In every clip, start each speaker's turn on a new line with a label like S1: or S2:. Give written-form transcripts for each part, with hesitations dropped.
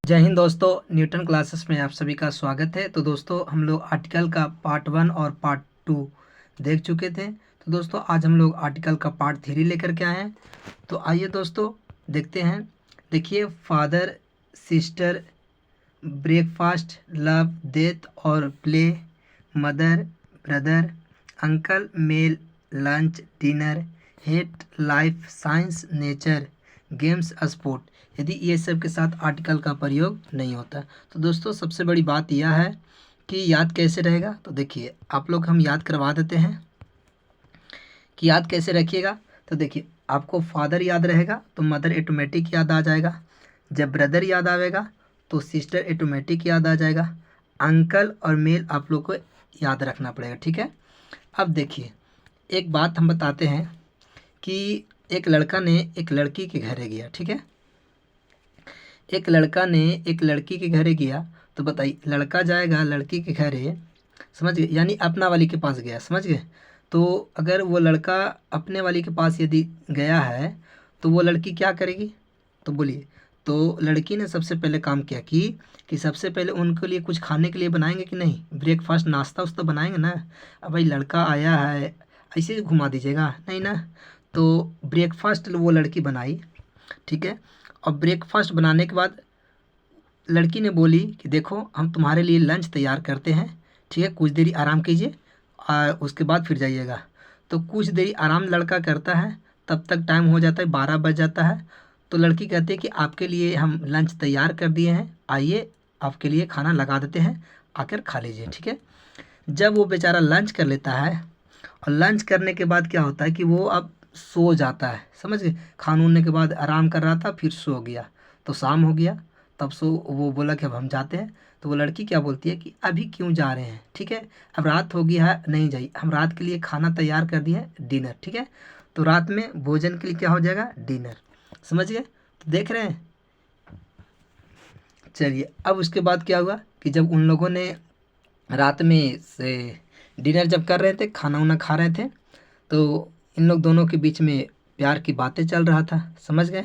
S1: जय हिंद दोस्तों, Newton classes में आप सभी का स्वागत है। तो दोस्तों, हम लोग आर्टिकल का पार्ट 1 और पार्ट 2 देख चुके थे। तो दोस्तों, आज हम लोग आर्टिकल का पार्ट 3 लेकर के आए हैं। तो आइए दोस्तों देखते हैं। देखिए, father, sister, breakfast, love, death और play, mother, brother, uncle, male, lunch, dinner, hate, life, science, nature, games, sport, यदि ये सब के साथ आर्टिकल का प्रयोग नहीं होता। तो दोस्तों, सबसे बड़ी बात यह है कि याद कैसे रहेगा। तो देखिए, आप लोग हम याद करवा देते हैं कि याद कैसे रखिएगा। तो देखिए, आपको फादर याद रहेगा तो मदर ऑटोमेटिक याद आ जाएगा। जब ब्रदर याद आएगा तो सिस्टर ऑटोमेटिक याद आ जाएगा। अंकल और मेल आप लोग को याद रखना पड़ेगा, ठीक है। अब देखिए, एक बात हम बताते हैं कि एक लड़का ने एक लड़की के घर गया, ठीक है। एक लड़का ने एक लड़की के घर गया। तो बताइए, लड़का जाएगा लड़की के घर, समझ गए, यानी अपना वाली के पास गया, समझ गए। तो अगर वो लड़का अपने वाली के पास यदि गया है तो वो लड़की क्या करेगी, तो बोलिए। तो लड़की ने सबसे पहले काम किया कि सबसे पहले उनके लिए कुछ खाने के लिए बनाएंगे कि नहीं, ब्रेकफास्ट नाश्ता उस्ता बनाएंगे ना। अब भाई लड़का आया है, ऐसे ही घुमा दीजिएगा नहीं ना। तो ब्रेकफास्ट वो लड़की बनाई, ठीक है। और ब्रेकफास्ट बनाने के बाद लड़की ने बोली कि देखो, हम तुम्हारे लिए लंच तैयार करते हैं, ठीक है, कुछ देरी आराम कीजिए, उसके बाद फिर जाइएगा। तो कुछ देरी आराम लड़का करता है, तब तक टाइम हो जाता है 12 बज जाता है। तो लड़की कहती है कि आपके लिए हम लंच तैयार कर दिए हैं, आइए आपके लिए खाना लगा देते हैं, आकर खा लीजिए, ठीक है। जब वो बेचारा लंच कर लेता है और लंच करने के बाद क्या होता है कि वो अब सो जाता है, समझ गए। खाने के बाद आराम कर रहा था, फिर सो गया। तो शाम हो गया, तब वो बोला कि अब हम जाते हैं। तो वो लड़की क्या बोलती है कि अभी क्यों जा रहे हैं, ठीक है, अब रात हो गया है, नहीं जाइए, हम रात के लिए खाना तैयार कर दिए हैं, डिनर, ठीक है। तो रात में भोजन के लिए क्या हो जाएगा, डिनर, समझ गए। तो देख रहे हैं। चलिए, अब उसके बाद क्या हुआ कि जब उन लोगों ने रात में से डिनर जब कर रहे थे, खाना वाना खा रहे थे, तो इन लोग दोनों के बीच में प्यार की बातें चल रहा था, समझ गए।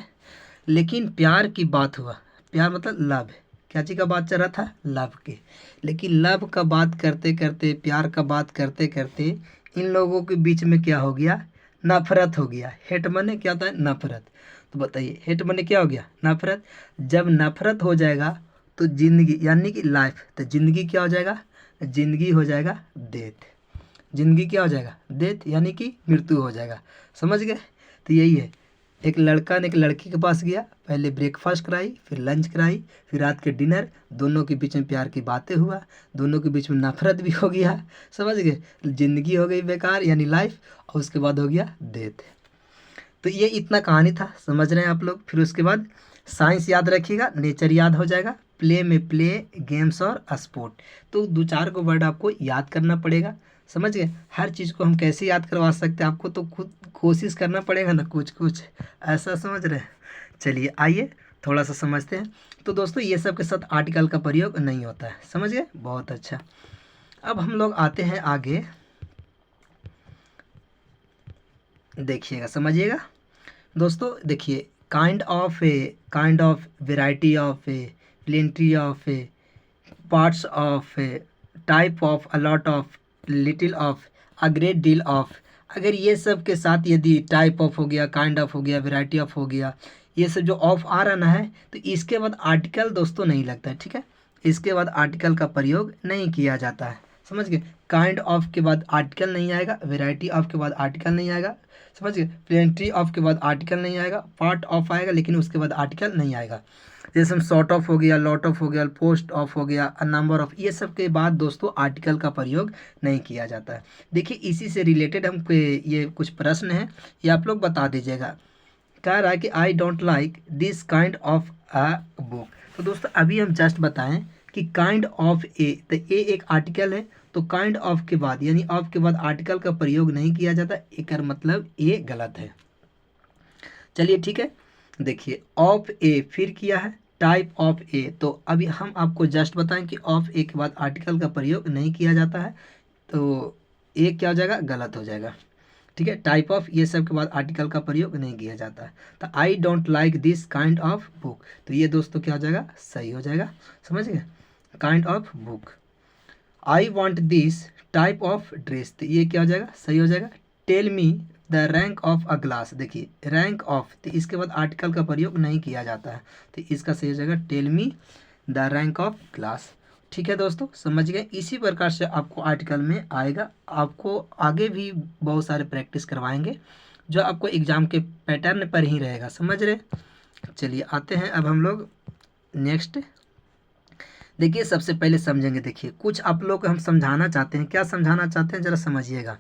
S1: लेकिन प्यार की बात हुआ, प्यार मतलब लव, क्या चीज़ का बात चल रहा था, लव की। लेकिन लव का बात करते करते, प्यार का बात करते करते इन लोगों के बीच में क्या हो गया, नफरत हो गया। हेट मने क्या होता है, नफरत। तो बताइए, हेट मने क्या हो गया, नफरत। जब नफरत हो जाएगा तो जिंदगी यानी कि लाइफ, तो जिंदगी क्या हो जाएगा, जिंदगी हो जाएगा डेथ। जिंदगी क्या हो जाएगा, डेथ, यानी कि मृत्यु हो जाएगा, समझ गए। तो यही है, एक लड़का ने एक लड़की के पास गया, पहले ब्रेकफास्ट कराई, फिर लंच कराई, फिर रात के डिनर, दोनों के बीच में प्यार की बातें हुआ, दोनों के बीच में नफरत भी हो गया, समझ गए। जिंदगी हो गई बेकार यानी लाइफ, और उसके बाद हो गया डेथ। तो ये इतना कहानी था, समझ रहे हैं आप लोग। फिर उसके बाद साइंस याद रखिएगा, नेचर याद हो जाएगा, प्ले में प्ले, गेम्स और स्पोर्ट। तो दो चार को वर्ड आपको याद करना पड़ेगा, समझ गए। हर चीज़ को हम कैसे याद करवा सकते हैं, आपको तो खुद कोशिश करना पड़ेगा ना, कुछ कुछ ऐसा, समझ रहे हैं। चलिए आइए थोड़ा सा समझते हैं। तो दोस्तों, ये सब के साथ आर्टिकल का प्रयोग नहीं होता है, समझ गए, बहुत अच्छा। अब हम लोग आते हैं आगे, देखिएगा, समझिएगा। दोस्तों देखिए, kind of, variety of, A plenty of, A parts of, A type of, a lot of, little of, a great deal of. अगर ये सब के साथ यदि टाइप ऑफ हो गया, काइंड ऑफ हो गया, वेराइटी ऑफ हो गया, ये सब जो ऑफ आ रहा ना है, तो इसके बाद आर्टिकल दोस्तों नहीं लगता है, ठीक है। इसके बाद आर्टिकल का प्रयोग नहीं किया जाता है, समझ गए। काइंड ऑफ के बाद आर्टिकल नहीं आएगा, वेराइटी ऑफ के बाद आर्टिकल नहीं आएगा, समझ गए। प्लेंट्री ऑफ के बाद आर्टिकल नहीं आएगा, पार्ट ऑफ आएगा, लेकिन उसके बाद आर्टिकल नहीं आएगा। जैसे हम शॉर्ट ऑफ हो गया, लॉट ऑफ हो गया, पोस्ट ऑफ हो गया, अ नंबर ऑफ, ये सब के बाद दोस्तों आर्टिकल का प्रयोग नहीं किया जाता है। देखिए, इसी से रिलेटेड हम ये कुछ प्रश्न हैं, ये आप लोग बता दीजिएगा। कह रहा है कि I don't like this kind of a book. तो दोस्तों, अभी हम जस्ट बताएं कि काइंड ऑफ ए, तो ए एक आर्टिकल है, तो काइंड ऑफ के बाद यानी ऑफ के बाद आर्टिकल का प्रयोग नहीं किया जाता, एक मतलब ए गलत है। चलिए ठीक है। देखिए, ऑफ ए फिर किया है, टाइप ऑफ ए, तो अभी हम आपको जस्ट बताएं कि ऑफ ए के बाद आर्टिकल का प्रयोग नहीं किया जाता है, तो ए क्या हो जाएगा, गलत हो जाएगा, ठीक है। टाइप ऑफ ये सब के बाद आर्टिकल का प्रयोग नहीं किया जाता है। तो I don't like this kind of book, तो ये दोस्तों क्या हो जाएगा, सही हो जाएगा, समझ गए, kind of book. I want this type of dress, तो ये क्या हो जाएगा, सही हो जाएगा। Tell me the rank of a glass, देखिए रैंक ऑफ, तो इसके बाद आर्टिकल का प्रयोग नहीं किया जाता है, तो इसका सही हो जाएगा tell me the rank of glass. ठीक है दोस्तों, समझ गए। इसी प्रकार से आपको आर्टिकल में आएगा। आपको आगे भी बहुत सारे प्रैक्टिस करवाएंगे जो आपको एग्जाम के पैटर्न पर ही रहेगा, समझ रहे। चलिए आते हैं अब हम लोग नेक्स्ट। देखिए सबसे पहले समझेंगे, देखिए कुछ आप लोग को हम समझाना चाहते हैं। क्या समझाना चाहते हैं, ज़रा समझिएगा।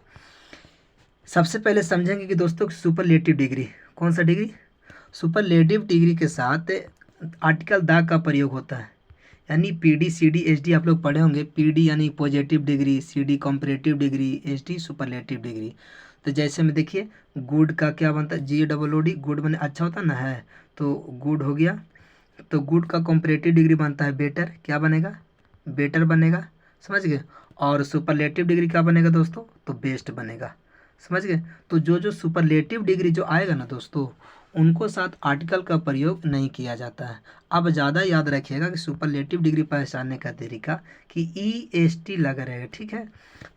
S1: सबसे पहले समझेंगे कि दोस्तों सुपरलेटिव डिग्री, कौन सा डिग्री, सुपरलेटिव डिग्री के साथ आर्टिकल द का प्रयोग होता है। यानी पीडी, सीडी, एचडी आप लोग पढ़े होंगे। पीडी यानी positive degree, CD comparative degree, HD superlative degree. तो जैसे में देखिए गुड का क्या बनता है, GOOD, गुड बने अच्छा होता ना है, तो गुड हो गया। तो गुड का कंपैरेटिव डिग्री बनता है बेटर, क्या बनेगा, बेटर बनेगा, समझ गए। और सुपरलेटिव डिग्री क्या बनेगा दोस्तों, तो बेस्ट बनेगा, समझ गए। तो जो जो सुपरलेटिव डिग्री जो आएगा ना दोस्तों, उनको साथ आर्टिकल का प्रयोग नहीं किया जाता है। अब ज़्यादा याद रखिएगा कि सुपरलेटिव डिग्री पहचानने का तरीका कि EST लगा रहेगा, ठीक है,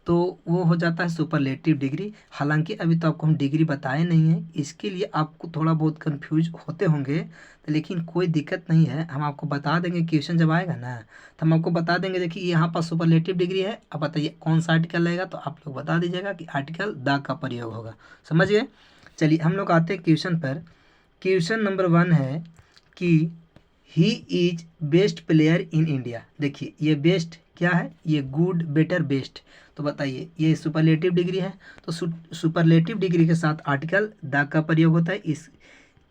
S1: तो वो हो जाता है सुपरलेटिव डिग्री। हालांकि अभी तो आपको हम डिग्री बताए नहीं हैं, इसके लिए आपको थोड़ा बहुत कंफ्यूज होते होंगे, तो लेकिन कोई दिक्कत नहीं है, हम आपको बता देंगे। क्वेश्चन जब आएगा ना तो हम आपको बता देंगे, देखिए यहाँ पर सुपरलेटिव डिग्री है, अब बताइए कौन सा आर्टिकल लगेगा, तो आप लोग बता दीजिएगा कि आर्टिकल द का प्रयोग होगा, समझ गए। चलिए हम लोग आते हैं क्वेश्चन पर। क्वेश्चन नंबर 1 है कि ही is best player in India. देखिए ये बेस्ट क्या है, ये गुड, बेटर, बेस्ट। तो बताइए ये सुपरलेटिव डिग्री है, तो सुपरलेटिव डिग्री के साथ आर्टिकल द का प्रयोग होता है। इस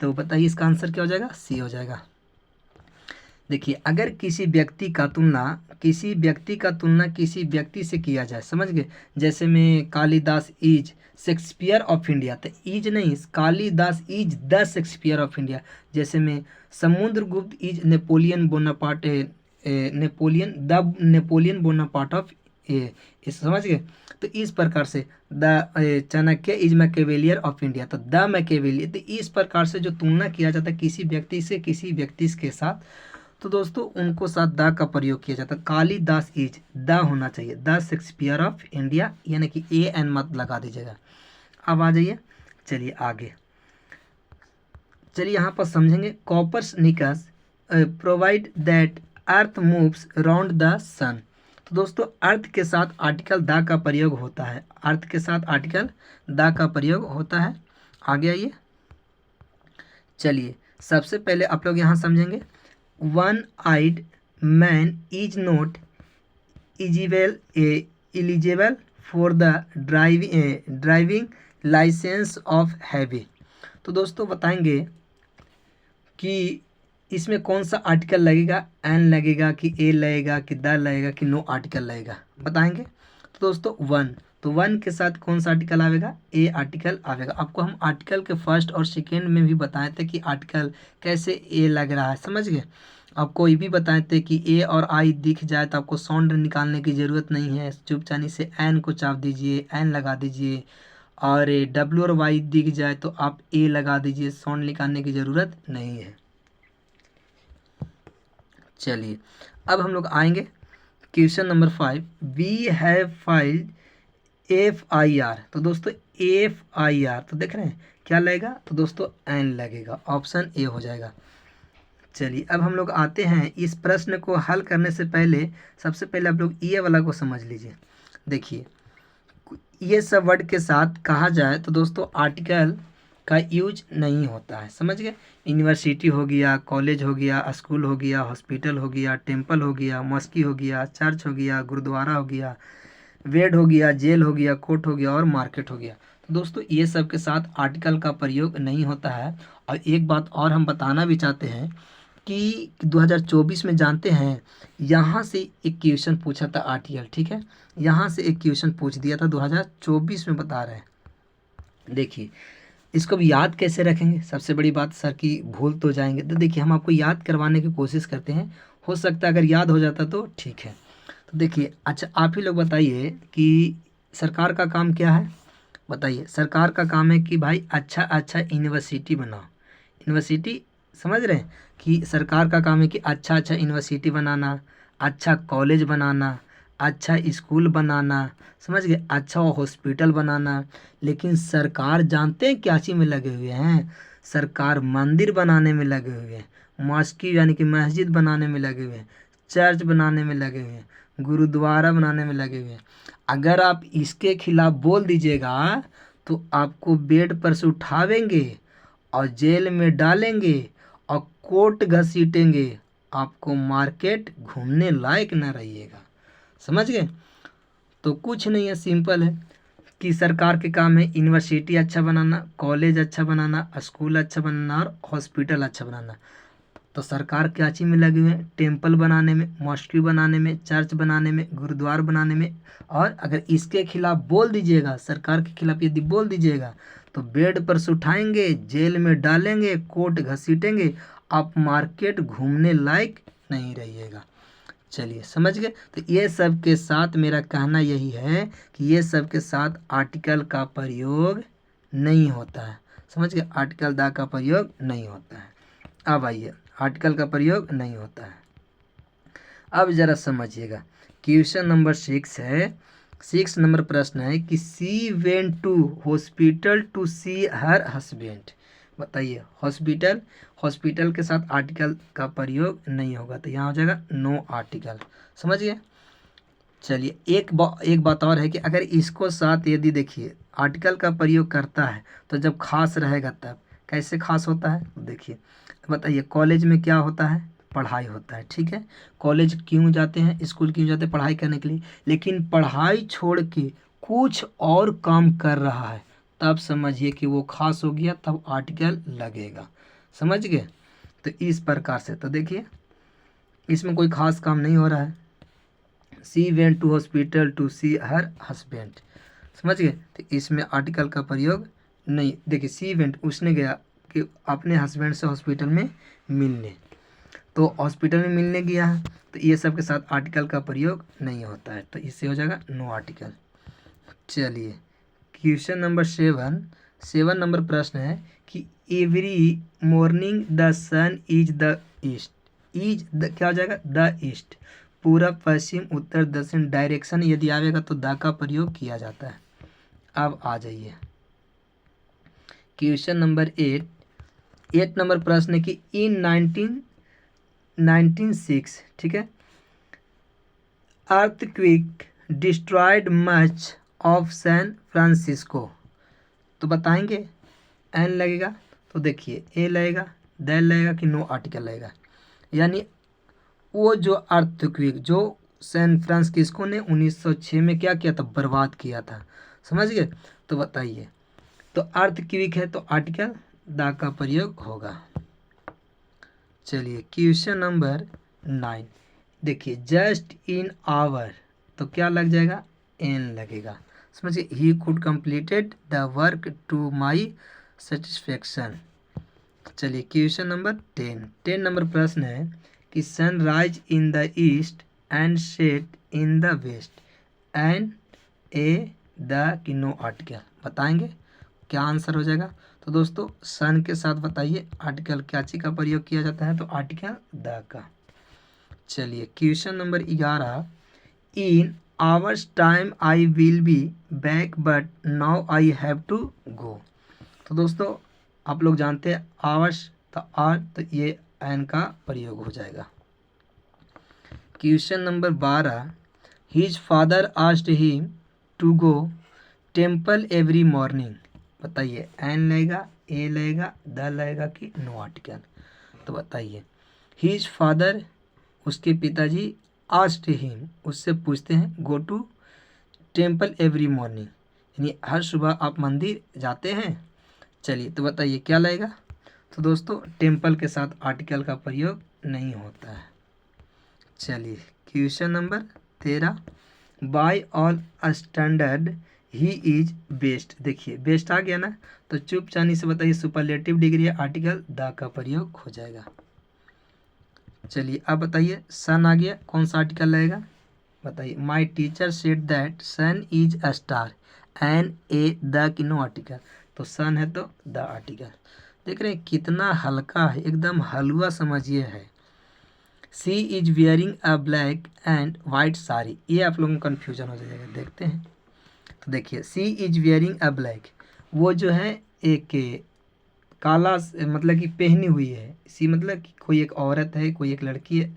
S1: तो बताइए इसका आंसर क्या हो जाएगा, सी हो जाएगा। देखिए अगर किसी व्यक्ति का तुलना किसी व्यक्ति से किया जाए, समझ गए। जैसे में Kalidas is Shakespeare of India, तो इज नहीं, Kalidas is the Shakespeare of India. जैसे में Samudragupta is Napoleon Bonaparte, Napoleon Bonaparte of समझ गए। तो इस प्रकार से the Chanakya is Machiavelli of India, तो द मैकेवेलियर। तो इस प्रकार से जो तुलना किया जाता है किसी व्यक्ति से किसी व्यक्ति के साथ, तो दोस्तों उनको साथ द का प्रयोग किया जाता है। कालिदास इज द होना चाहिए, द शेक्सपियर ऑफ इंडिया, यानी कि AN मत लगा दीजिएगा। अब आ जाइए, चलिए आगे, चलिए यहाँ पर समझेंगे। Copernicus provide that earth moves round the sun. तो दोस्तों अर्थ के साथ आर्टिकल द का प्रयोग होता है, अर्थ के साथ आर्टिकल द का प्रयोग होता है। आगे आइए, चलिए सबसे पहले आप लोग यहाँ समझेंगे। One eyed man is not eligible for the driving licence of heavy. तो दोस्तों बताएंगे कि इसमें कौन सा आर्टिकल लगेगा, एन लगेगा कि ए लगेगा कि द लगेगा कि नो आर्टिकल लगेगा, बताएंगे। तो दोस्तों वन, तो वन के साथ कौन सा आर्टिकल आएगा, ए आर्टिकल आएगा। आपको हम आर्टिकल के फर्स्ट और सेकेंड में भी बताए थे कि आर्टिकल कैसे ए लग रहा है, समझ गए। आपको ये भी बताए थे कि ए और आई दिख जाए तो आपको साउंड निकालने की ज़रूरत नहीं है, चुपचानी से एन को चाप दीजिए, एन लगा दीजिए। और W और Y दिख जाए तो आप ए लगा दीजिए, साउंड निकालने की ज़रूरत नहीं है। चलिए अब हम लोग आएंगे question number 5। We have filed FIR। तो दोस्तों FIR, तो देख रहे हैं क्या लगेगा, तो दोस्तों एन लगेगा, ऑप्शन ए हो जाएगा। चलिए अब हम लोग आते हैं इस प्रश्न को हल करने से पहले, सबसे पहले आप लोग ये वाला को समझ लीजिए। देखिए ये सब वर्ड के साथ कहा जाए तो दोस्तों आर्टिकल का यूज नहीं होता है, समझ गए। यूनिवर्सिटी हो गया, कॉलेज हो गया, स्कूल हो गया, हॉस्पिटल हो गया, टेम्पल हो गया, मस्की हो गया, चर्च हो गया, गुरुद्वारा हो गया, वेड हो गया, जेल हो गया, कोर्ट हो गया और मार्केट हो गया। तो दोस्तों ये सब के साथ आर्टिकल का प्रयोग नहीं होता है। और एक बात और हम बताना भी चाहते हैं कि 2024 में जानते हैं यहाँ से एक क्वेश्चन पूछा था आर्टिकल, ठीक है, यहाँ से एक क्वेश्चन पूछ दिया था 2024 में, बता रहे हैं। देखिए इसको भी याद कैसे रखेंगे, सबसे बड़ी बात सर की भूल तो जाएंगे। तो देखिए हम आपको याद करवाने की कोशिश करते हैं, हो सकता है अगर याद हो जाता तो ठीक है। तो देखिए अच्छा आप ही लोग बताइए कि सरकार का काम क्या है, बताइए, सरकार का काम है कि भाई अच्छा अच्छा यूनिवर्सिटी बनाओ। यूनिवर्सिटी समझ रहे हैं कि सरकार का काम है कि अच्छा अच्छा यूनिवर्सिटी बनाना, अच्छा कॉलेज बनाना, अच्छा स्कूल बनाना, समझ गए, अच्छा हॉस्पिटल बनाना। लेकिन सरकार जानते हैं क्या चीज़ में लगे हुए हैं? सरकार मंदिर बनाने में लगे हुए हैं, मॉस्की यानी कि मस्जिद बनाने में लगे हुए हैं, चर्च बनाने में लगे हुए हैं, गुरुद्वारा बनाने में लगे हुए हैं। अगर आप इसके खिलाफ बोल दीजिएगा तो आपको बेड पर से उठावेंगे और जेल में डालेंगे और कोर्ट घसीटेंगे, आपको मार्केट घूमने लायक न रहिएगा। समझ गए? तो कुछ नहीं है, सिंपल है कि सरकार के काम है यूनिवर्सिटी अच्छा बनाना, कॉलेज अच्छा बनाना, स्कूल अच्छा बनाना और हॉस्पिटल अच्छा बनाना। तो सरकार क्या चीज़ में लगे हुए हैं? टेम्पल बनाने में, मॉस्क्यू बनाने में, चर्च बनाने में, गुरुद्वार बनाने में। और अगर इसके खिलाफ बोल दीजिएगा, सरकार के खिलाफ यदि बोल दीजिएगा तो बेड पर से उठाएंगे, जेल में डालेंगे, कोर्ट घसीटेंगे, आप मार्केट घूमने लायक नहीं रहिएगा। चलिए समझ गए? तो ये सब के साथ मेरा कहना यही है कि ये सब के साथ आर्टिकल का प्रयोग नहीं होता है। समझ गए? आर्टिकल द का प्रयोग नहीं होता है। अब आइए, आर्टिकल का प्रयोग नहीं होता है। अब जरा समझिएगा, क्वेश्चन नंबर 6 है। 6 नंबर प्रश्न है कि she went to hospital to see her husband. बताइए, हॉस्पिटल, हॉस्पिटल के साथ आर्टिकल का प्रयोग नहीं होगा, तो यहाँ हो जाएगा नो आर्टिकल। समझ गए? चलिए एक बात और है कि अगर इसको साथ यदि देखिए आर्टिकल का प्रयोग करता है तो जब खास रहेगा तब। कैसे खास होता है? देखिए, बताइए, कॉलेज में क्या होता है? पढ़ाई होता है, ठीक है। कॉलेज क्यों जाते हैं, स्कूल क्यों जाते हैं? पढ़ाई करने के लिए। लेकिन पढ़ाई छोड़ के कुछ और काम कर रहा है, तब समझिए कि वो खास हो गया, तब आर्टिकल लगेगा। समझ गए? तो इस प्रकार से तो देखिए इसमें कोई खास काम नहीं हो रहा है। She went to hospital to see her husband. समझ गए? तो इसमें आर्टिकल का प्रयोग नहीं। देखिए, सी वेंट, उसने गया कि अपने हस्बैंड से हॉस्पिटल में मिलने, तो हॉस्पिटल में मिलने गया है, तो ये सब के साथ आर्टिकल का प्रयोग नहीं होता है, तो इससे हो जाएगा नो आर्टिकल। चलिए क्वेश्चन नंबर 7 नंबर प्रश्न है कि every morning the sun is the east. Is the क्या हो जाएगा? The east. पूरब, पश्चिम, उत्तर, दक्षिण डायरेक्शन यदि आवेगा तो द का प्रयोग किया जाता है। अब आ जाइए क्वेश्चन नंबर 8 नंबर प्रश्न है कि इन 1996, ठीक है, earthquake destroyed much of San Francisco. तो बताएंगे, एन लगेगा तो देखिए ए लगेगा, दैन लगेगा कि नो आर्टिकल लगेगा। यानी वो जो अर्थक्वेक जो सैन फ्रांसिस्को ने 1906 में क्या किया था? बर्बाद किया था। समझ गए? तो बताइए, तो अर्थक्वेक है तो आर्टिकल द का प्रयोग होगा। चलिए क्वेश्चन नंबर 9 देखिए, जस्ट इन आवर, तो क्या लग जाएगा? एन लगेगा। समझिए, he could completed the work to my satisfaction. चलिए क्वेश्चन नंबर 10 नंबर प्रश्न है कि sunrise in the east and set in the west and a the की नो आर्टिकल। बताएंगे क्या आंसर हो जाएगा? तो दोस्तों सन के साथ बताइए आर्टिकल क्या चीज का प्रयोग किया जाता है? तो आर्टिकल द का। चलिए question number 11, in hours time I will be back but now I have to go. तो दोस्तों आप लोग जानते हैं आवर्स, तो आर, तो ये एन का प्रयोग हो जाएगा। Question number 12, his father asked him to go temple every morning. बताइए, एन लगेगा, ए लगेगा, द लगेगा कि नो आर्टिकल? तो बताइए, हिज फादर, उसके पिताजी, आस्क्ड हिम, उससे पूछते हैं, go to temple every morning, यानी हर सुबह आप मंदिर जाते हैं। चलिए तो बताइए क्या लगेगा? तो दोस्तों टेम्पल के साथ आर्टिकल का प्रयोग नहीं होता है। चलिए question number 13, by all standard he is best. देखिए बेस्ट आ गया ना, तो चुप चानी से बताइए सुपरलेटिव डिग्री है, आर्टिकल द का प्रयोग हो जाएगा। चलिए अब बताइए, सन आ गया, कौन सा आर्टिकल लगेगा? बताइए, my teacher said that sun is a star an a the की नो आर्टिकल, तो सन है तो द आर्टिकल। देख रहे हैं कितना हल्का है, एकदम हलवा समझिए है। She is wearing a black and white sari, ये आप लोगों को कन्फ्यूजन हो जाएगा। देखते हैं तो देखिए, सी इज वियरिंग अ ब्लैक, वो जो है एक काला मतलब कि पहनी हुई है। सी मतलब कि कोई एक औरत है, कोई एक लड़की है,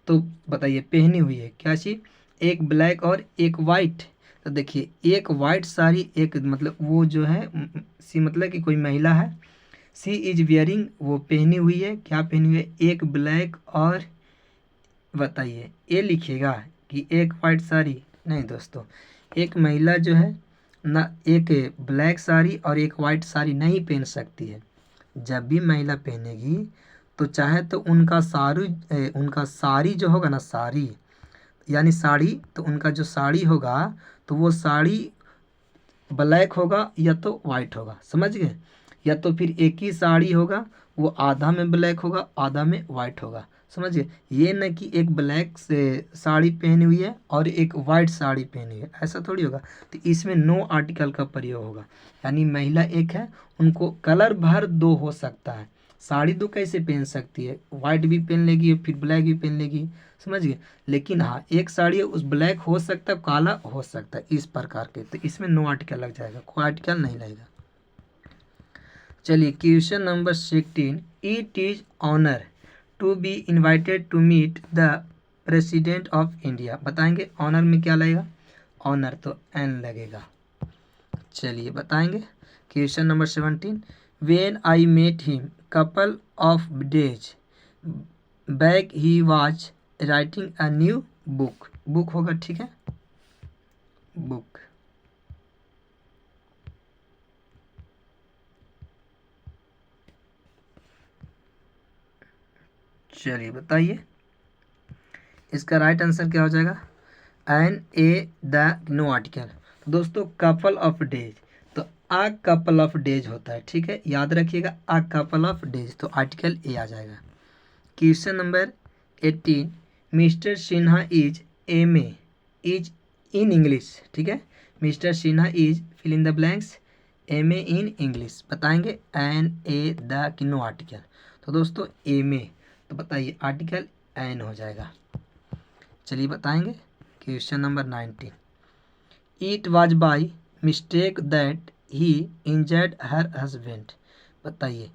S1: तो बताइए पहनी हुई है क्या चीज़, एक ब्लैक और एक वाइट। तो देखिए एक वाइट साड़ी, एक मतलब वो जो है सी मतलब कि कोई महिला है। सी इज वियरिंग, वो पहनी हुई है, क्या पहनी हुई है, एक ब्लैक और बताइए ये लिखिएगा कि एक वाइट साड़ी, नहीं दोस्तों, एक महिला जो है ना एक ब्लैक साड़ी और एक वाइट साड़ी नहीं पहन सकती है। जब भी महिला पहनेगी तो चाहे तो उनका साड़ी जो होगा ना, साड़ी यानी साड़ी, तो उनका जो साड़ी होगा तो वो साड़ी ब्लैक होगा या तो वाइट होगा, समझ गए। या तो फिर एक ही साड़ी होगा, वो आधा में ब्लैक होगा आधा में वाइट होगा, समझ गए। ये न कि एक ब्लैक से साड़ी पहनी हुई है और एक वाइट साड़ी पहनी हुई है, ऐसा थोड़ी होगा। तो इसमें नो आर्टिकल का प्रयोग होगा, यानी महिला एक है, उनको कलर भर दो हो सकता है। साड़ी दो कैसे पहन सकती है, वाइट भी पहन लेगी फिर ब्लैक भी पहन लेगी, समझ गए। लेकिन हाँ एक साड़ी उस ब्लैक हो सकता है, काला हो सकता है, इस प्रकार के, तो इसमें नो आर्टिकल लग जाएगा, कोई आर्टिकल नहीं लगेगा। चलिए question number 16, it is honour to be invited to meet the president of India, बताएंगे ऑनर में क्या लगेगा, ऑनर तो एन लगेगा। चलिए बताएंगे question number 17, when I met him couple of days back he was writing a new book, book होगा, ठीक है, बुक। चलिए बताइए इसका राइट आंसर क्या हो जाएगा, an a the no article. तो दोस्तों कपल ऑफ डेज, तो अ कपल ऑफ डेज होता है, ठीक है, याद रखिएगा अ कपल ऑफ डेज, तो आर्टिकल ए आ जाएगा। Question number 18, mister Sinha is M A is in English, ठीक है, mister Sinha is fill in the blanks M A in English, बताएंगे एन ए द की नो आर्टिकल। तो दोस्तों एम ए, तो बताइए आर्टिकल एन हो जाएगा। चलिए बताएंगे question number 19, it was by mistake that he injured her husband, बताइए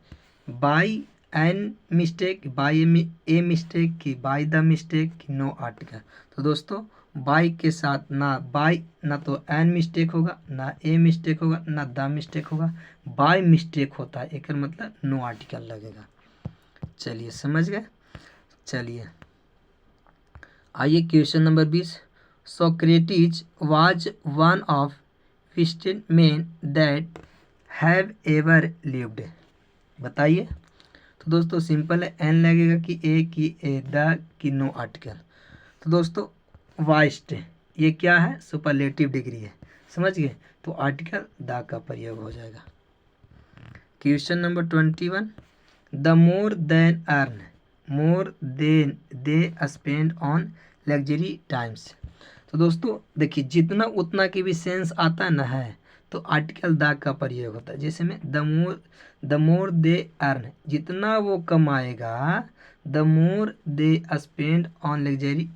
S1: by an mistake, by a mistake की बाय द मिस्टेक की नो आर्टिकल। तो दोस्तों बाय के साथ ना बाय ना तो एन मिस्टेक होगा, ना ए मिस्टेक होगा, ना द मिस्टेक होगा, बाय मिस्टेक होता है, एक मतलब नो आर्टिकल लगेगा। चलिए समझ गए। चलिए आइए question number 20, Socrates was one of fifteen main that have ever lived, बताइए। तो दोस्तों सिंपल है, एन लगेगा कि ए की ए द की नो आर्टिकल। तो दोस्तों वाइस्ट ये क्या है, सुपरलेटिव डिग्री है, समझ गए, तो आर्टिकल द का प्रयोग हो जाएगा। Question number 21, the more then earn more then they spend on luxury times. तो दोस्तों देखिए जितना उतना की भी सेंस आता ना है, तो आर्टिकल द का प्रयोग होता है। जैसे में द मोर दे अर्न, जितना वो कमाएगा, the more they spend on luxury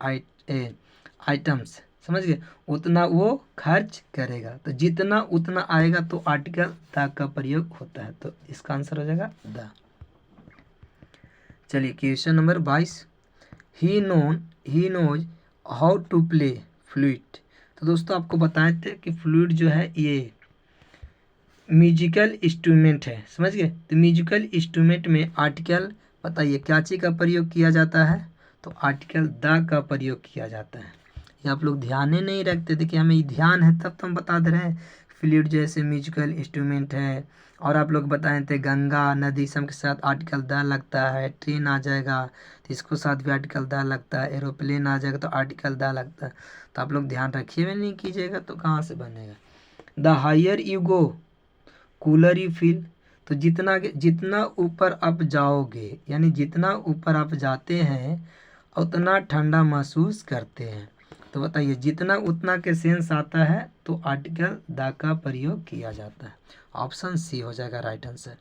S1: items, समझ गए, उतना वो खर्च करेगा, तो जितना उतना आएगा, तो आर्टिकल द का प्रयोग होता है, तो इसका आंसर हो जाएगा द। चलिए question number 22, he knows how to play flute. तो दोस्तों आपको बताए थे कि फ्लूट जो है ये म्यूजिकल इंस्ट्रूमेंट है, समझ गए। तो म्यूजिकल इंस्ट्रूमेंट में आर्टिकल बताइए क्या चीज़ का प्रयोग किया जाता है, तो आर्टिकल द का प्रयोग किया जाता है। ये आप लोग ध्यान ही नहीं रखते थे कि हमें ध्यान है, तब तो हम बता दे रहे हैं। फ्लूट जैसे म्यूजिकल इंस्ट्रूमेंट है, और आप लोग बताए थे गंगा नदी सब के साथ आर्टिकल द लगता है, ट्रेन आ जाएगा तो इसको साथ भी आर्टिकल द लगता है, एरोप्लेन आ जाएगा तो आर्टिकल द लगता है। तो आप लोग ध्यान रखिए, नहीं कीजिएगा तो कहाँ से बनेगा। The higher you go cooler you feel, तो जितना ऊपर आप जाओगे, यानी जितना ऊपर आप जाते हैं उतना ठंडा महसूस करते हैं। तो बताइए जितना उतना के सेंस आता है तो आर्टिकल द का प्रयोग किया जाता है। ऑप्शन सी हो जाएगा right answer.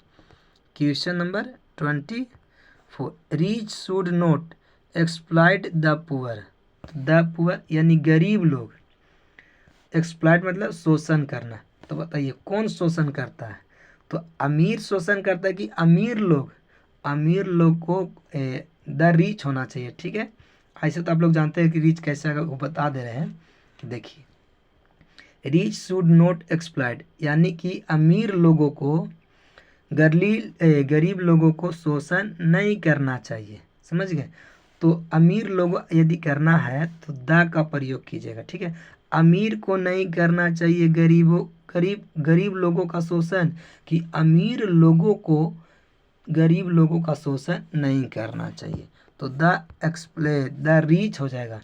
S1: Question number 24, rich should not exploit the poor. The poor यानी गरीब लोग, एक्सप्लॉइट मतलब शोषण करना। तो बताइए कौन शोषण करता है? तो अमीर शोषण करता है कि अमीर लोग? अमीर लोग को द रिच होना चाहिए, ठीक है। ऐसे तो आप लोग जानते हैं कि रिच कैसे आएगा, वो बता दे रहे हैं। देखिए रिच शुड नॉट एक्सप्लॉइट यानी कि अमीर लोगों को गरीब लोगों को शोषण नहीं करना चाहिए, समझ गए। तो अमीर लोग यदि करना है तो द का प्रयोग कीजिएगा, ठीक है। अमीर को नहीं करना चाहिए गरीब लोगों का शोषण, कि अमीर लोगों को गरीब लोगों का शोषण नहीं करना चाहिए। तो द रीच हो जाएगा।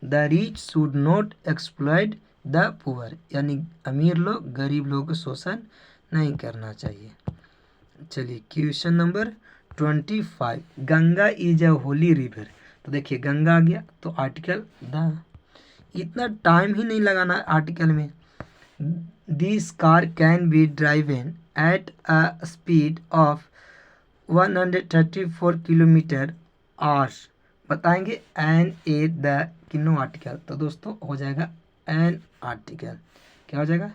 S1: The reach should not exploit the poor यानी अमीर लोग गरीब लोगों को शोषण नहीं करना चाहिए। चलिए question number 25, Ganga is a Holi river. तो देखिए गंगा आ गया तो आर्टिकल द, इतना टाइम ही नहीं लगाना आर्टिकल में। This car can be driven at a speed of 134 kilometre hours. बताएंगे एन ए द किनो आर्टिकल। तो दोस्तों हो जाएगा एन आर्टिकल। क्या हो जाएगा?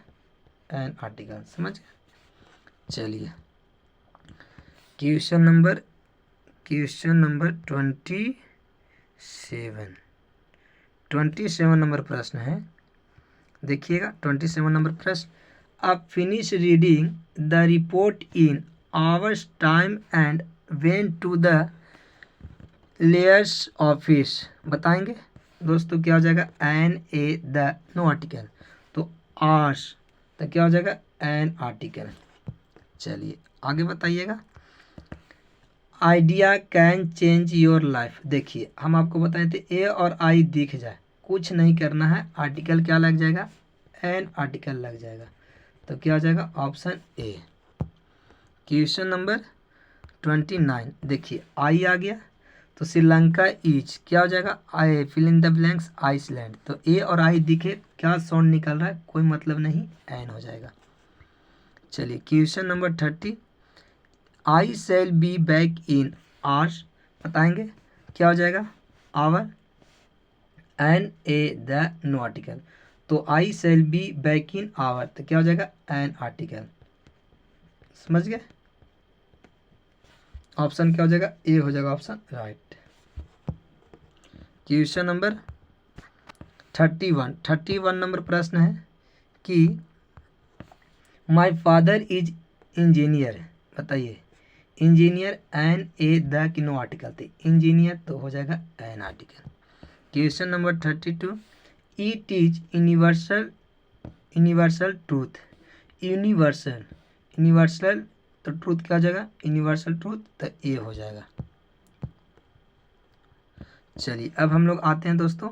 S1: एन आर्टिकल, समझ गए। चलिए क्वेश्चन नंबर 27 नंबर प्रश्न है। देखिएगा 27 नंबर प्रश्न, अब finish reading the report in hours time and went to the lawyer's office. बताएंगे दोस्तों क्या हो जाएगा? An a the no article, तो आवर्स तो क्या हो जाएगा? An article. चलिए आगे बताइएगा। Idea can change your life. देखिए हम आपको बताए थे ए और आई दिख जाए, कुछ नहीं करना है, आर्टिकल क्या लग जाएगा? एन आर्टिकल लग जाएगा। तो क्या हो जाएगा? Option A. क्वेश्चन नंबर 29, देखिए आई आ गया तो श्रीलंका इज क्या हो जाएगा? I fill in the blanks Iceland. तो ए और आई दिखे, क्या साउंड निकल रहा है? कोई मतलब नहीं, एन हो जाएगा। चलिए question number 30, I shall be back in hours. बताएंगे क्या हो जाएगा? Hour an a the no article, तो I shall be back in hour तो क्या हो जाएगा? एन आर्टिकल, समझ गए। ऑप्शन क्या हो जाएगा? ए हो जाएगा option right. Question number 31 number प्रश्न है कि माय फादर इज इंजीनियर। बताइए इंजीनियर एन ए द की नो आर्टिकल थे, इंजीनियर तो हो जाएगा an article. Question number 32, it is universal truth. Universal तो ट्रूथ क्या हो जाएगा? यूनिवर्सल ट्रूथ तो ए हो जाएगा। चलिए अब हम लोग आते हैं दोस्तों,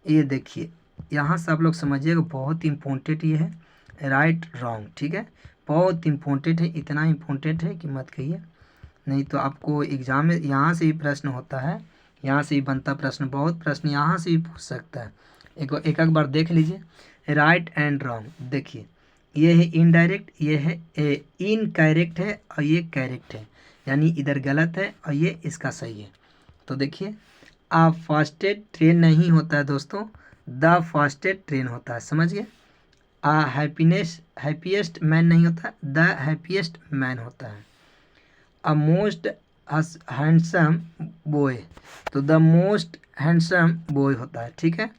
S1: ये देखिए यहाँ से आप लोग समझिएगा, बहुत इम्पोर्टेंट ये है, राइट रॉन्ग, ठीक है। बहुत इम्पोर्टेंट है, इतना इम्पोर्टेंट है कि मत कहिए, नहीं तो आपको एग्जाम में यहाँ से ही प्रश्न होता है, यहाँ से ही बनता प्रश्न, बहुत प्रश्न यहाँ से ही पूछ सकता है। एक बार देख लीजिए राइट एंड रॉन्ग। देखिए ये है इनडायरेक्ट, ये है इनकरेक्ट है और ये करेक्ट है, यानी इधर गलत है और ये इसका सही है। तो देखिए आ फास्टेड ट्रेन नहीं होता है दोस्तों, द फास्टेड ट्रेन होता है, समझ गए। आ हैप्पीएस्ट मैन नहीं होता, द हैप्पीएस्ट मैन होता है। अ मोस्ट हैंडसम बॉय, तो द मोस्ट हैंडसम बॉय होता है, ठीक है।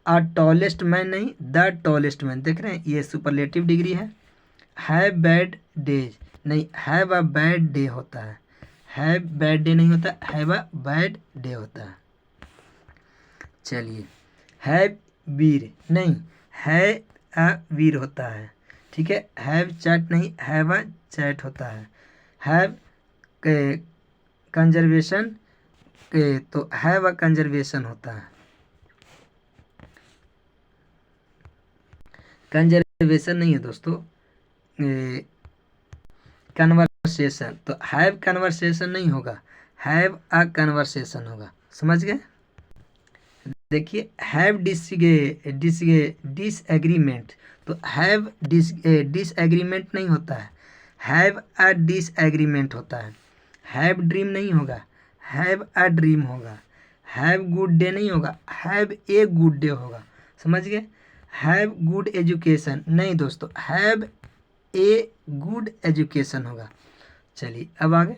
S1: अ टॉलेस्ट मैन नहीं, द टॉलेस्ट मैन। देख रहे हैं ये सुपरलेटिव डिग्री है। हैव बैड डेज नहीं, हैव अ बैड डे होता है, हैव बैड डे नहीं होता, हैव अ बैड डे होता है। चलिए हैव वीर नहीं, है अ वीर होता है, ठीक है। हैव चैट नहीं, हैव अ चैट होता है। हैव कंजर्वेशन तो हैव अ कंजर्वेशन होता है। कंजर्वेशन नहीं है दोस्तों, कन्वर्सेशन, तो हैव कन्वर्सेशन नहीं होगा, हैव अ कन्वर्सेशन होगा, समझ गए। देखिए हैव डिसएग्रीमेंट, तो हैव डिसएग्रीमेंट नहीं होता है, हैव अ डिसएग्रीमेंट होता है। हैव ड्रीम नहीं होगा, हैव अ ड्रीम होगा। हैव गुड डे नहीं होगा, हैव ए गुड डे होगा। समझ गए। हैव गुड एजुकेशन नहीं दोस्तों, हैव ए गुड एजुकेशन होगा। चलिए अब आगे।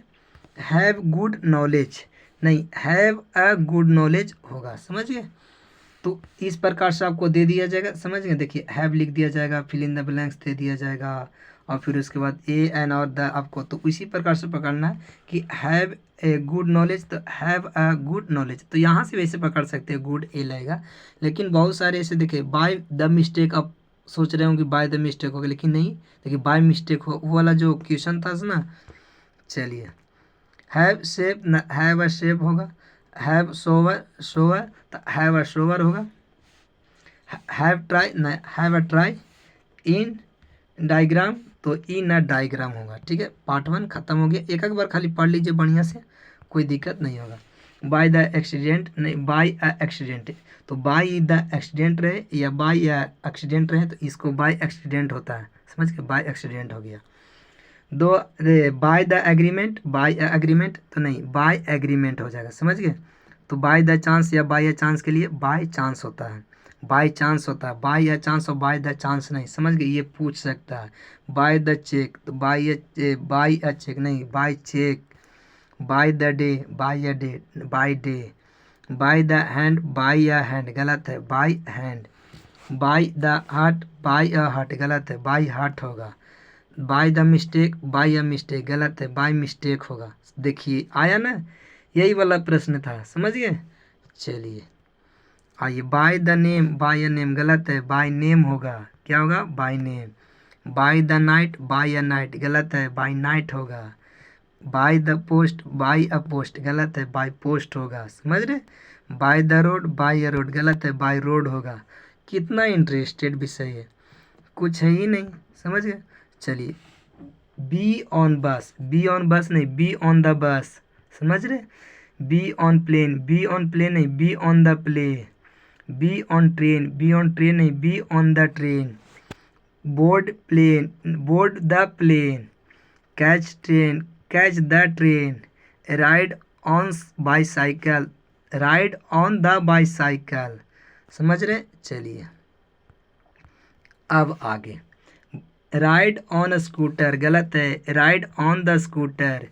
S1: हैव गुड नॉलेज नहीं, हैव अ गुड नॉलेज होगा। समझ गए। तो इस प्रकार से आपको दे दिया जाएगा। समझ गए। देखिए हैव लिख दिया जाएगा, फिल इन द ब्लैंक्स दे दिया जाएगा, और फिर उसके बाद ए एन और द आपको तो इसी प्रकार से पकड़ना है कि हैव ए गुड नॉलेज, तो हैव अ गुड नॉलेज, तो यहाँ से वैसे पकड़ सकते हैं गुड ए लगेगा। लेकिन बहुत सारे ऐसे देखिए बाय द मिस्टेक, आप सोच रहे हो कि बाय द मिस्टेक होगा, लेकिन नहीं, देखिए बाय मिस्टेक हो वो वाला जो क्वेश्चन था ना। चलिए हैव शेप न, हैव अ शेप होगा। हैव शोवर तो हैव अ शोवर होगा। हैव ट्राई न, have a try in diagram, तो इन अ डायग्राम होगा। ठीक है, पार्ट 1 खत्म हो गया। एक बार खाली पढ़ लीजिए बढ़िया से, कोई दिक्कत नहीं होगा। बाय द एक्सीडेंट नहीं, बाय अ एक्सीडेंट, तो बाय द एक्सीडेंट रहे या बाय अ एक्सीडेंट रहे, तो इसको बाय एक्सीडेंट होता है। समझ के, बाय एक्सीडेंट हो गया। दो by the agreement, by agreement तो नहीं, बाय एग्रीमेंट हो जाएगा। समझ गए। तो बाय द चांस या बाय चांस के लिए बाय चांस होता है, बाय चांस होता है, बाय या चांस और बाय द चांस नहीं। समझ गए, ये पूछ सकता है। By the cheque, by a अ चेक नहीं, by cheque. By the day, by a day, by day. By the hand, by a hand गलत है, by hand. By the heart, by a heart गलत है, बाय हार्ट होगा। By the mistake, by a mistake गलत है, by mistake होगा। देखिए आया ना, यही वाला प्रश्न था। समझ गए। चलिए आइए, by the name, by a name गलत है, बाय नेम होगा। क्या होगा, by name. By the night, by a night गलत है, बाय नाइट होगा। By the post, by a post गलत है, बाय पोस्ट होगा। समझ रहे। By the road, by a road गलत है, बाय रोड होगा। कितना इंटरेस्टेड विषय है, कुछ है ही नहीं। समझ गए। चलिए be on bus, be on bus नहीं, बी ऑन द बस। समझ रहे। Be on plane, be on plane नहीं, be on the plane. Be on train, be on train नहीं, be on the train. Board plane, board the plane. Catch train, catch the train. Ride on bicycle, ride on the bicycle. समझ रहे। चलिए अब आगे। Ride on scooter गलत है, ride on the scooter.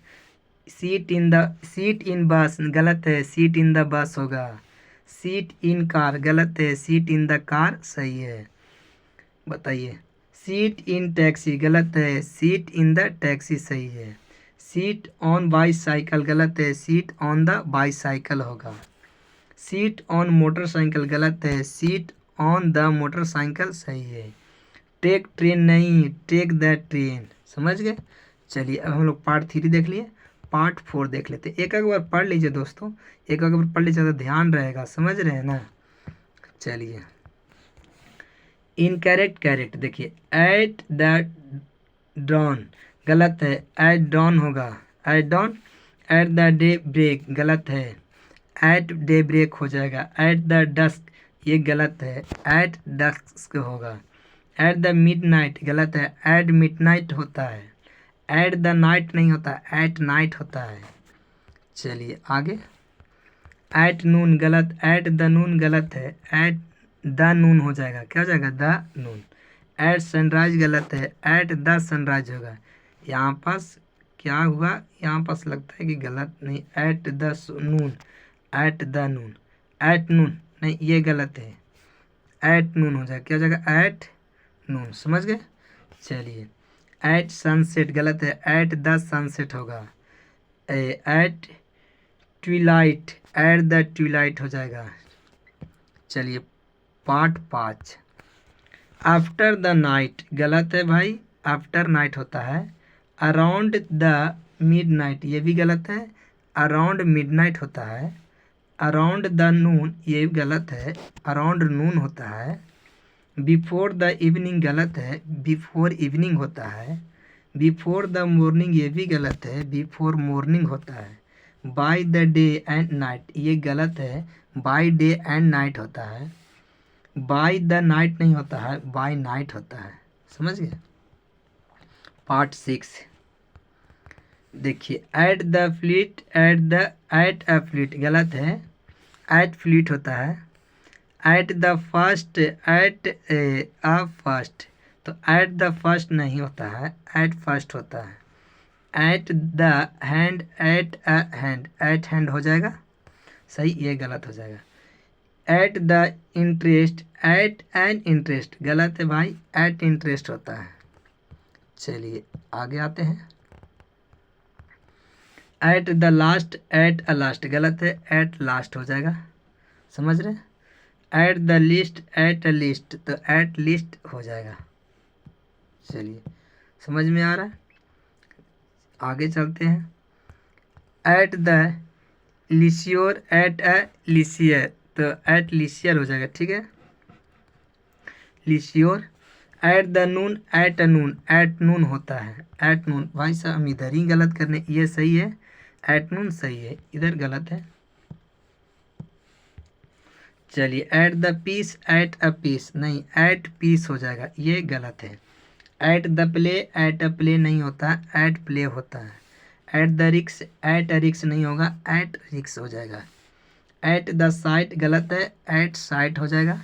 S1: Seat in bus गलत है, seat in the bus होगा। सीट इन कार गलत है, सीट इन द कार सही है। बताइए। सीट इन टैक्सी गलत है, सीट इन द टैक्सी सही है। सीट ऑन बाईसाइकिल गलत है, सीट ऑन द बाईसाइकिल होगा। सीट ऑन मोटरसाइकिल गलत है, सीट ऑन द मोटरसाइकिल सही है। टेक ट्रेन नहीं, टेक द ट्रेन। समझ गए। चलिए अब हम लोग पार्ट 3 देख लिए, पार्ट 4 देख लेते। एक बार पढ़ लीजिए दोस्तों, एक बार पढ़ लीजिए तो ध्यान रहेगा। समझ रहे हैं ना। चलिए इनकरेक्ट कैरेक्ट देखिए, एट द डॉन गलत है, एट डॉन होगा, at dawn. At the daybreak गलत है, एट डे ब्रेक हो जाएगा। एट द डस्क ये गलत है, एट डस्क होगा। एट द मिड नाइट गलत है, एट मिड नाइट होता है। एट द नाइट नहीं होता, एट नाइट होता है। चलिए आगे। एट नून गलत, एट द नून गलत है, एट द नून हो जाएगा। क्या हो जाएगा, द नून। एट सनराइज गलत है, एट द सनराइज होगा। यहाँ पास क्या हुआ, यहाँ पास लगता है कि गलत नहीं, eight the noon, eight the noon. At नून नहीं, ये गलत है, एट नून हो जाएगा। क्या हो जाएगा, एट नून। समझ गए। चलिए एट सनसेट गलत है, एट द सनसेट होगा। At twilight, at the twilight हो जाएगा। चलिए पार्ट 5। आफ्टर द नाइट गलत है भाई, आफ्टर नाइट होता है। अराउंड द मिड नाइट ये भी गलत है, अराउंड मिड नाइट होता है। अराउंड द नून ये भी गलत है, अराउंड नून होता है। बिफोर द इवनिंग गलत है, बिफोर इवनिंग होता है। बिफोर द मॉर्निंग ये भी गलत है, बिफोर मॉर्निंग होता है। By the day and night, ये गलत है। बाय डे एंड नाइट होता है, बाय द नाइट नहीं होता है, बाय नाइट होता है। समझ गए। पार्ट 6 देखिए, at the fleet, at a fleet गलत है, एट फ्लीट होता है। At the first, at a first, तो एट द फर्स्ट नहीं होता है, एट फर्स्ट होता है। At the hand, at a hand, at hand हो जाएगा सही, ये गलत हो जाएगा। At the interest, at an interest गलत है भाई, एट इंटरेस्ट होता है। चलिए आगे आते हैं। At the last, at a last गलत है, एट लास्ट हो जाएगा। समझ रहे। At the list, at a list, तो एट लिस्ट हो जाएगा। चलिए समझ में आ रहा है। आगे चलते हैं। At the leisure, at a leisure, तो एट लिसियर हो जाएगा। ठीक है, leisure. At the noon, at a noon, at noon होता है, एट नून। भाई साहब हम इधर ही गलत करने, ये सही है, एट नून सही है, इधर गलत है। चलिए at the piece, at a piece नहीं, एट पीस हो जाएगा, ये गलत है। At the play, at a play नहीं होता, एट प्ले होता है। एट द रिक्स, एट अ रिक्स नहीं होगा, एट रिक्स हो जाएगा। एट द साइट गलत है, एट साइट हो जाएगा।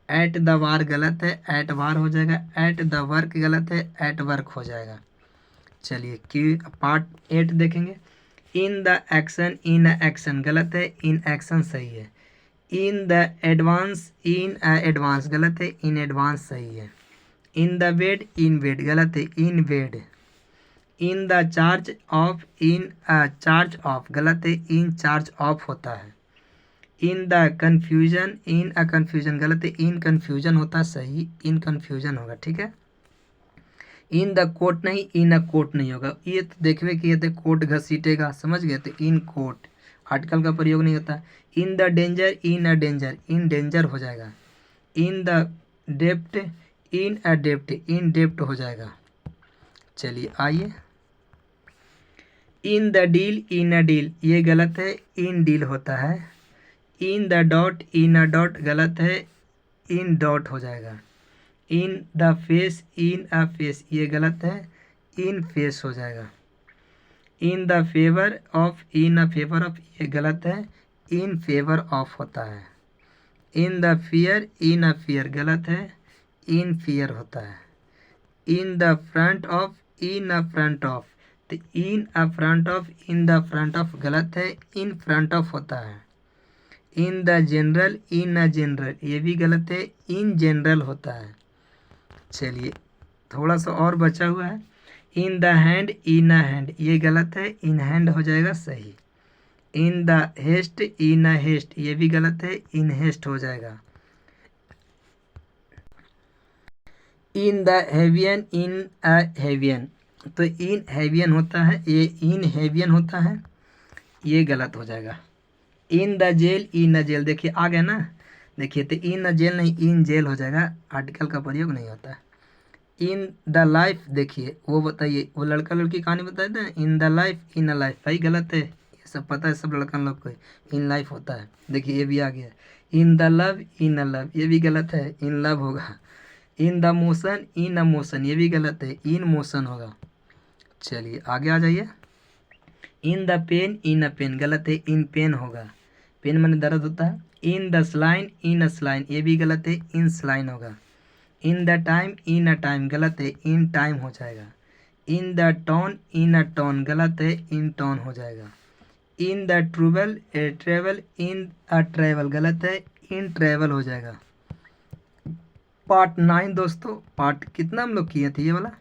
S1: एट द वार गलत है, एट वार हो जाएगा। एट द वर्क गलत है, एट वर्क हो जाएगा। चलिए कि पार्ट 8 देखेंगे। In the action, in action गलत है, इन एक्शन सही है। In the advance, in advance गलत है, इन एडवांस सही है। In the bed, in bed गलत है, in bed. In the charge of, in charge of गलत है, इन चार्ज ऑफ होता है। In the confusion, in a confusion गलत है, इन कन्फ्यूजन होता है सही, इन कन्फ्यूजन होगा। ठीक है। इन द कोट नहीं, इन अ कोट नहीं होगा, ये तो देखने किए थे, कोट घसीटेगा, समझ गए, तो इन कोट आर्टिकल का प्रयोग नहीं होता। In the danger, in a danger, in danger हो जाएगा। इन द डेप्ट, इन अ डेप्ट, इन डेप्ट हो जाएगा। चलिए आइए। In the deal, in a deal, ये गलत है, इन डील होता है। In the dot, in a dot गलत है, इन डॉट हो जाएगा। In the face, in a face, ये गलत है, इन फेस हो जाएगा। In the favour of, in a favour of, ये गलत है, इन फेवर ऑफ होता है। In the fear, in a fear गलत है, इन फियर होता है। In the front of, in a front of, तो in a front of, in the front of गलत है, इन फ्रंट ऑफ होता है। In the general, in a general, ये भी गलत है, इन जनरल होता है। चलिए थोड़ा सा और बचा हुआ है। In the hand, in a hand, ये गलत है, इन हैंड हो जाएगा सही। In the haste, in a haste, ये भी गलत है, इन हेस्ट हो जाएगा। इन द हेवियन, इन अ हेवियन, तो इन हेवियन होता है, ये इन हेवियन होता है, ये गलत हो जाएगा। In the jail, in a jail, देखिए आ गया ना। देखिए तो इन अ जेल नहीं, इन जेल हो जाएगा, आर्टिकल का प्रयोग नहीं होता है। इन द लाइफ, देखिए वो बताइए, वो लड़का लड़की कहानी बताए थे, in the life, in a life, भाई गलत है, ये सब पता है सब लड़का लोग को, इन लाइफ होता है। देखिए ये भी आ गया। In the love, in a love, ये भी गलत है, इन लव होगा। In the motion, in a motion, ये भी गलत है, इन मोशन होगा। चलिए आगे आ जाइए। In the pen, in a pen गलत है, इन पेन होगा, पेन माने दर्द होता है। In the saline, in a saline, ये भी गलत है, इन स्लाइन होगा। In the time, in a time गलत है, इन टाइम हो जाएगा। In the tone, in a tone गलत है, इन टोन हो जाएगा। In the travel, travel, in a travel गलत है, इन ट्रेवल हो जाएगा। पार्ट 9 दोस्तों, पार्ट कितना हम लोग किए थे ये वाला,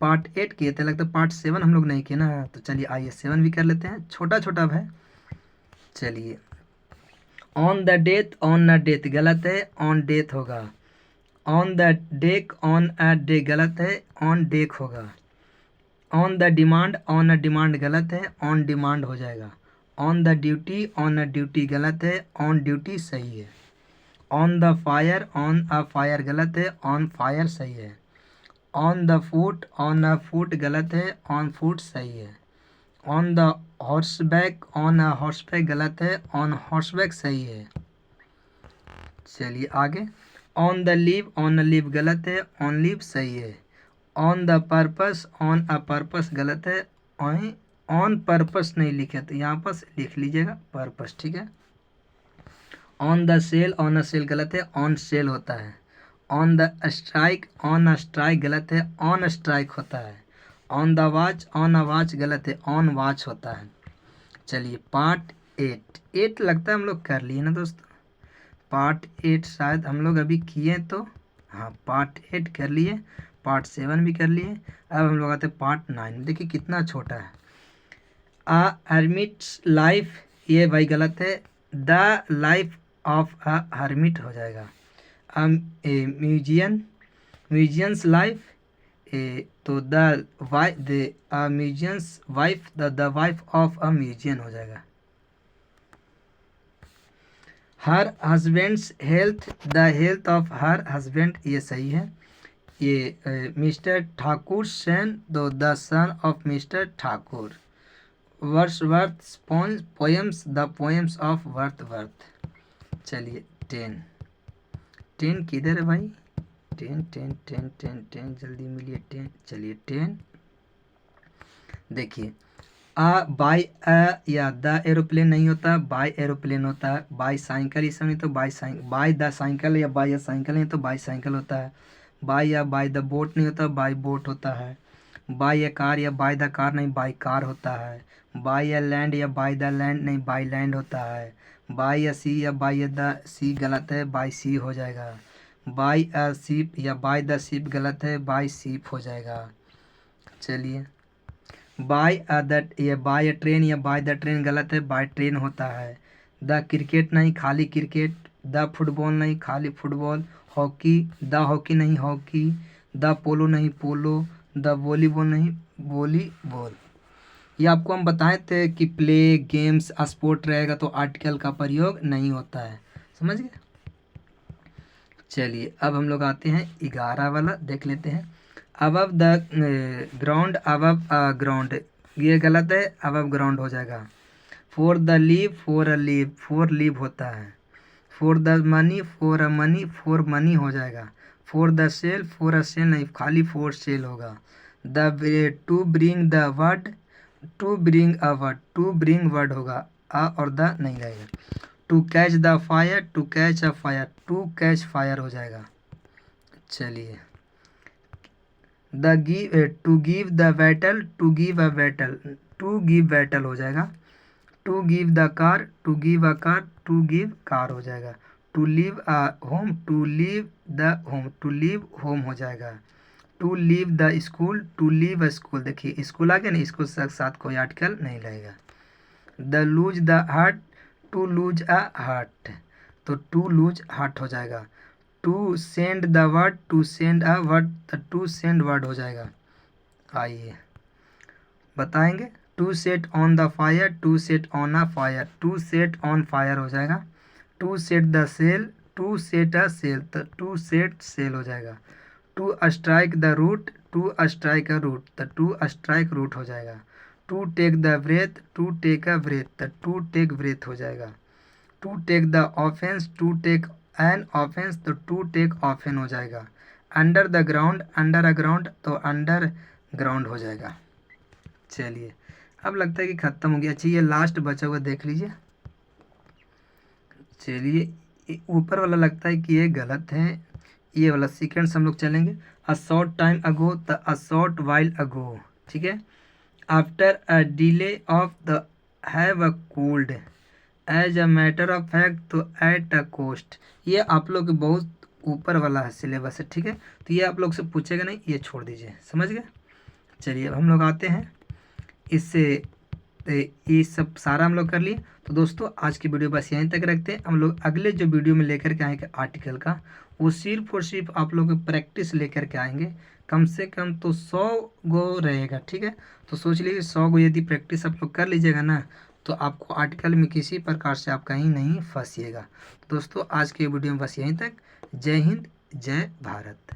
S1: पार्ट 8 किए थे, लगता है पार्ट 7 हम लोग नहीं किए ना, तो चलिए आइए 7 भी कर लेते हैं, छोटा छोटा है। चलिए on the death, on a death गलत है, ऑन डेथ होगा। On the deck, on a deck गलत है, ऑन डेक होगा। On the demand, on a demand गलत है, ऑन डिमांड हो जाएगा। On the duty, on a duty गलत है, ऑन ड्यूटी सही है। On the fire, on a fire गलत है, ऑन फायर सही है। On the foot, on a foot गलत है, ऑन फूट सही है। On the horseback, on a horseback गलत है, ऑन हॉर्सबैक सही है। चलिए आगे, on the leave, on a leave गलत है, ऑन लीव सही है। On the purpose, on a purpose गलत है, ऑन पर्पस नहीं लिखे तो यहाँ पर लिख लीजिएगा पर्पस, ठीक है। On the sale, on a sale गलत है, ऑन सेल होता है। On the strike, on a strike गलत है, ऑन स्ट्राइक होता है। On the watch, on a watch गलत है, ऑन वॉच होता है। चलिए पार्ट 8 लगता है हम लोग कर लिए ना दोस्तों। पार्ट 8 शायद हम लोग अभी किए, तो हाँ पार्ट 8 कर लिए, पार्ट 7 भी कर लिए। अब हम लोग आते हैं पार्ट 9। देखिए कितना छोटा है। अ हर्मिट्स लाइफ, ये भाई गलत है, the life of a hermit हो जाएगा। म्यूजियन, म्यूजियंस लाइफ, तो the musician's wife, the wife of a musician हो जाएगा। Her husband's health, the health of her husband, ये सही है। ये मिस्टर ठाकुर सन, तो the son of mister Thakur. Wordsworth poems, the poems of worth. चलिए 10 किधर है भाई? 10 जल्दी मिलिए 10। चलिए 10 देखिए, बाई या द एरोप्लेन नहीं होता, बाई एरोप्लेन होता है। बाई साइकिल, इस नहीं तो बाई द साइकिल या बाई साइकिल नहीं तो बाई साइकिल होता है। बाई या बाई द बोट नहीं होता, बाई बोट होता है। बाई ए कार या बाई द कार नहीं, बाई कार होता है। बाई ए लैंड या बाई द लैंड नहीं, बाई लैंड होता है। बाई ए सी या बाई द सी गलत है, बाई सी हो जाएगा। बाई अ शिप या बाई द शिप गलत है, बाई शिप हो जाएगा। चलिए बाय ये बाय अ ट्रेन या बाय द ट्रेन गलत है, बाय ट्रेन होता है। द क्रिकेट नहीं, खाली क्रिकेट। द फुटबॉल नहीं, खाली फुटबॉल। हॉकी, द हॉकी नहीं, हॉकी। द पोलो नहीं, पोलो। द वॉलीबॉल नहीं, वॉलीबॉल। ये आपको हम बताए थे कि प्ले गेम्स स्पोर्ट रहेगा तो आर्टिकल का प्रयोग नहीं होता है, समझ गए। चलिए अब हम लोग आते हैं 11 वाला, देख लेते हैं। Above the ground, above ground, ये गलत है, अबव ग्राउंड हो जाएगा। For the leave, for a leave, for leave होता है। For the money, for a money, for money हो जाएगा। For the sale, for a sale नहीं, खाली फॉर सेल होगा। The to bring the word, to bring a word, to bring word होगा, a और the नहीं रहेगा। To catch the fire, to catch a fire, to catch fire हो जाएगा। चलिए the to give the battle, to give a battle, to give battle हो जाएगा। To give the car, to give a car, to give car हो जाएगा। To live a home, to live the home, to live home हो जाएगा। To leave the school, to leave a school, देखिए school आ गया ना, इसको साथ कोई आर्टिकल नहीं लगेगा। The lose the heart, to lose a heart, तो टू लूज हार्ट हो जाएगा। To send the word, to send a word, तो टू सेंड वर्ड हो जाएगा। आइए बताएंगे। To set on the fire, to set on a fire, to set on fire हो जाएगा। To set the sail, to set a sail, तो to set sail हो जाएगा। To strike the root, to strike a root, तो to strike root हो जाएगा। To take the breath, to take a breath, तो to take breath हो जाएगा। To take the offence, to take an offence, तो to take offence हो जाएगा। Under the ground, under a ground, तो under ground हो जाएगा। चलिए अब लगता है कि ख़त्म हो गया। अच्छा ये लास्ट बचा हुआ देख लीजिए। चलिए ऊपर वाला लगता है कि ये गलत है, ये वाला सीक्वेंस हम लोग चलेंगे। A short time ago, the a short while ago, ठीक है। After a delay of the have a cold, as a matter of fact, तो एट अ कोस्ट। ये आप लोग के बहुत ऊपर वाला है सिलेबस है, ठीक है, तो ये आप लोग से पूछेगा नहीं, ये छोड़ दीजिए, समझ गए। चलिए अब हम लोग आते हैं इससे, ये सब सारा हम लोग कर लिए। तो दोस्तों आज की वीडियो बस यहीं तक रखते हैं। हम लोग अगले जो वीडियो में लेकर के आएंगे आर्टिकल का, वो सिर्फ और सिर्फ आप लोग प्रैक्टिस लेकर के आएंगे। कम से कम तो 100 गो रहेगा, ठीक है। तो सोच लीजिए 100 गो यदि प्रैक्टिस आप लोग कर लीजिएगा ना, तो आपको आर्टिकल में किसी प्रकार से आप कहीं नहीं फंसिएगा। तो दोस्तों आज के वीडियो में बस यहीं तक। जय हिंद, जय भारत।